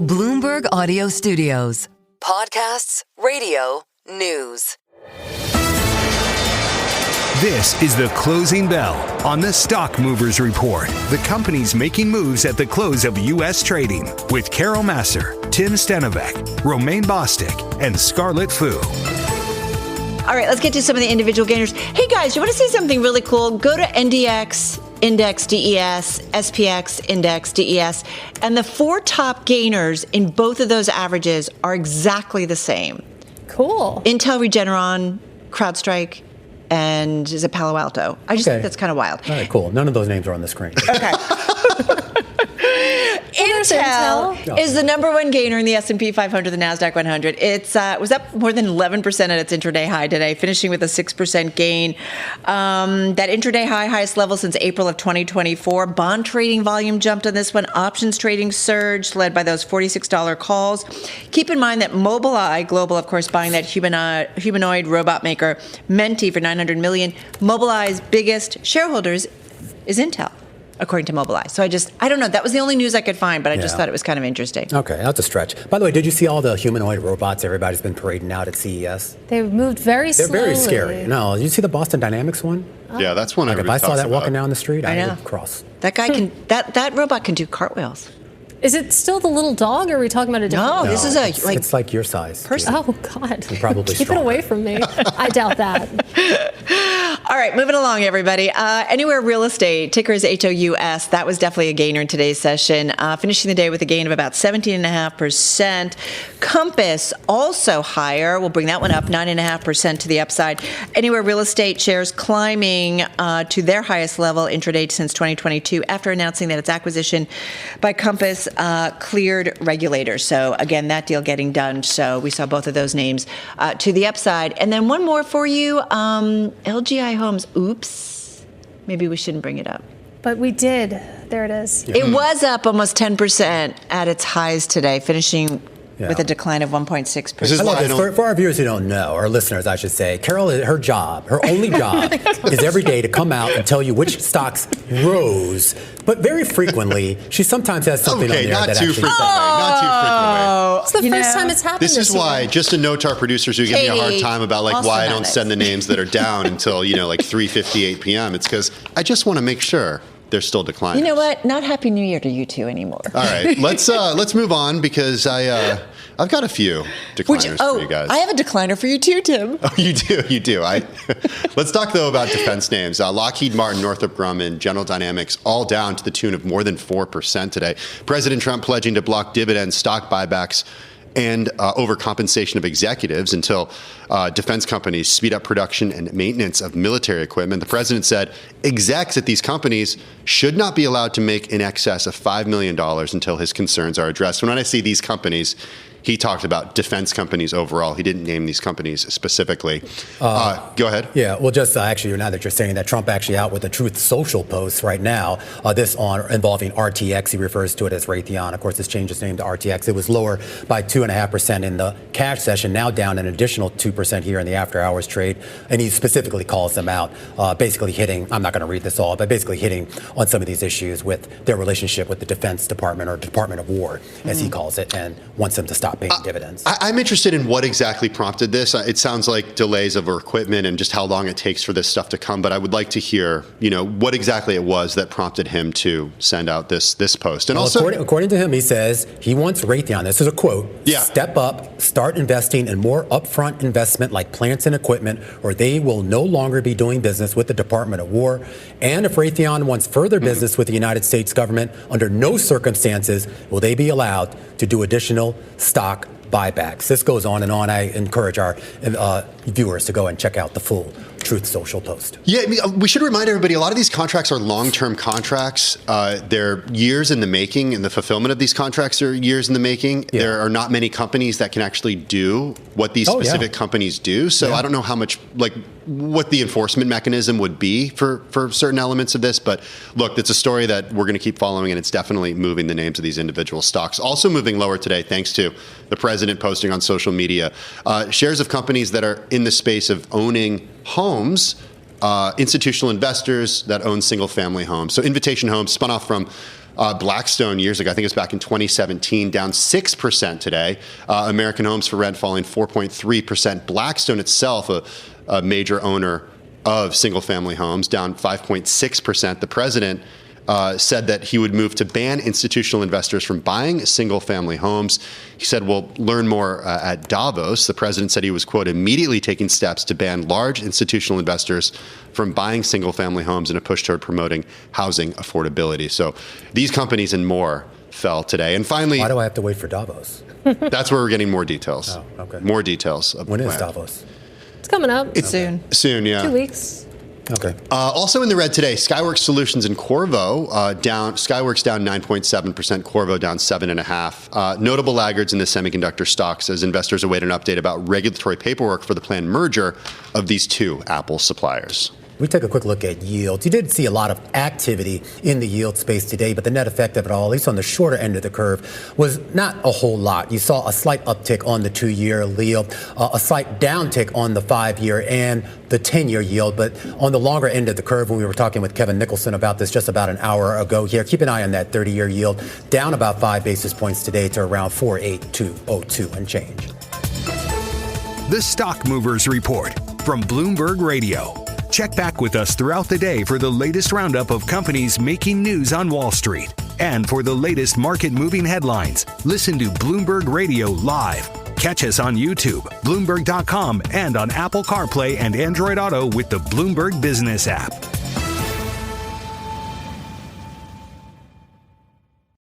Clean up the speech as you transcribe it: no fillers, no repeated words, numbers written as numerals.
Bloomberg Audio Studios. Podcasts, radio, news. This is the Closing Bell on the Stock Movers Report. The companies making moves at the close of U.S. trading with Carol Massar, Tim Stenovec, Romaine Bostick, and Scarlett Fu. All right, let's get to some of the individual gainers. Hey guys, you want to see something really cool? Go to NDX Index DES, SPX Index DES, and the four top gainers in both of those averages are exactly the same. Cool. Intel, Regeneron, CrowdStrike, and is it Palo Alto? I just think that's kind of wild. All right, cool. None of those names are on the screen. Okay. Intel is the number one gainer in the S&P 500, the NASDAQ 100. It was up more than 11% at its intraday high today, finishing with a 6% gain. That intraday high, highest level since April of 2024. Bond trading volume jumped on this one. Options trading surged, led by those $46 calls. Keep in mind that Mobileye Global, of course, buying that humanoid robot maker Menti for $900 million. Mobileye's biggest shareholders is Intel, according to Mobileye. So I don't know. That was the only news I could find, but I just thought it was kind of interesting. Okay, that's a stretch. By the way, did you see all the humanoid robots everybody's been parading out at CES? They've moved very slowly. They're very scary. No, did you see the Boston Dynamics one? Yeah, that's one. Like if I saw that walking down the street, I would cross. That guy can. That robot can do cartwheels. Is it still the little dog, or are we talking about a different? No, this is it's like your size person. Oh God! You're probably keep it away from me. I doubt that. All right, moving along, everybody. Anywhere Real Estate, ticker is HOUS. That was definitely a gainer in today's session, finishing the day with a gain of about 17.5%. Compass also higher. We'll bring that one up 9.5% to the upside. Anywhere Real Estate shares climbing to their highest level intraday since 2022 after announcing that its acquisition by Compass cleared regulators. So again, that deal getting done. So we saw both of those names to the upside. And then one more for you, LGI Homes. Oops. Maybe we shouldn't bring it up. But we did. There it is. Yeah. It was up almost 10% at its highs today, finishing with a decline of 1.6%. For our viewers who don't know, or listeners, I should say, Carol, her only job is every day to come out and tell you which stocks rose. But very frequently, she sometimes has something on there not that too actually... Not too frequently. It's the first time it's happened. This is why, just a note to our producers who give me a hard time about why I don't send the names that are down until 3:58 p.m. It's because I just want to make sure they're still declining. You know what? Not Happy New Year to you two anymore. All right, let's move on because I've got a few decliners for you guys. I have a decliner for you too, Tim. Oh, you do. Let's talk though about defense names. Lockheed Martin, Northrop Grumman, General Dynamics, all down to the tune of more than 4% today. President Trump pledging to block dividends, stock buybacks, and overcompensation of executives until defense companies speed up production and maintenance of military equipment. The president said execs at these companies should not be allowed to make in excess of $5 million until his concerns are addressed. When I say these companies, he talked about defense companies overall. He didn't name these companies specifically. Go ahead. Yeah, well, just actually, now that you're saying that, Trump actually out with a Truth Social post right now, this involving RTX. He refers to it as Raytheon. Of course, it's changed its name to RTX. It was lower by 2.5% in the cash session, now down an additional 2% here in the after hours trade. And he specifically calls them out, basically hitting, I'm not going to read this all, but basically hitting on some of these issues with their relationship with the Defense Department or Department of War, as he calls it, and wants them to stop paying dividends. I'm interested in what exactly prompted this. It sounds like delays of equipment and just how long it takes for this stuff to come. But I would like to hear, what exactly it was that prompted him to send out this post. And also, according to him, he says he wants Raytheon. This is a quote. Yeah. Step up, start investing in more upfront investment like plants and equipment, or they will no longer be doing business with the Department of War. And if Raytheon wants further business with the United States government, under no circumstances will they be allowed to do additional stock buybacks. This goes on and on. I encourage our viewers to go and check out the full Truth Social post. Yeah, we should remind everybody, a lot of these contracts are long-term contracts. They're years in the making, and the fulfillment of these contracts are years in the making. Yeah. There are not many companies that can actually do what these specific companies do. So I don't know how much, what the enforcement mechanism would be for certain elements of this. But look, it's a story that we're going to keep following, and it's definitely moving the names of these individual stocks. Also moving lower today, thanks to the president posting on social media. Shares of companies that are in the space of owning homes, institutional investors that own single-family homes. So Invitation Homes spun off from Blackstone years ago, I think it was back in 2017, down 6% today. American Homes for Rent falling 4.3%. Blackstone itself, a major owner of single-family homes, down 5.6%. The president said that he would move to ban institutional investors from buying single-family homes. He said, we'll learn more at Davos. The president said he was, quote, immediately taking steps to ban large institutional investors from buying single-family homes in a push toward promoting housing affordability. So these companies and more fell today. And finally... Why do I have to wait for Davos? That's where we're getting more details. Oh, okay. More details. When is Davos? It's coming up. It's soon. Soon, yeah. 2 weeks. Okay. Also in the red today, Skyworks Solutions and Qorvo down. Skyworks down 9.7%, Qorvo down 7.5%. Notable laggards in the semiconductor stocks as investors await an update about regulatory paperwork for the planned merger of these two Apple suppliers. We take a quick look at yields. You did see a lot of activity in the yield space today, but the net effect of it all, at least on the shorter end of the curve, was not a whole lot. You saw a slight uptick on the 2-year yield, a slight downtick on the 5-year and the 10-year yield. But on the longer end of the curve, when we were talking with Kevin Nicholson about this just about an hour ago here, keep an eye on that 30-year yield, down about 5 basis points today to around 4.8202 and change. The Stock Movers Report from Bloomberg Radio. Check back with us throughout the day for the latest roundup of companies making news on Wall Street. And for the latest market-moving headlines, listen to Bloomberg Radio live. Catch us on YouTube, Bloomberg.com, and on Apple CarPlay and Android Auto with the Bloomberg Business app.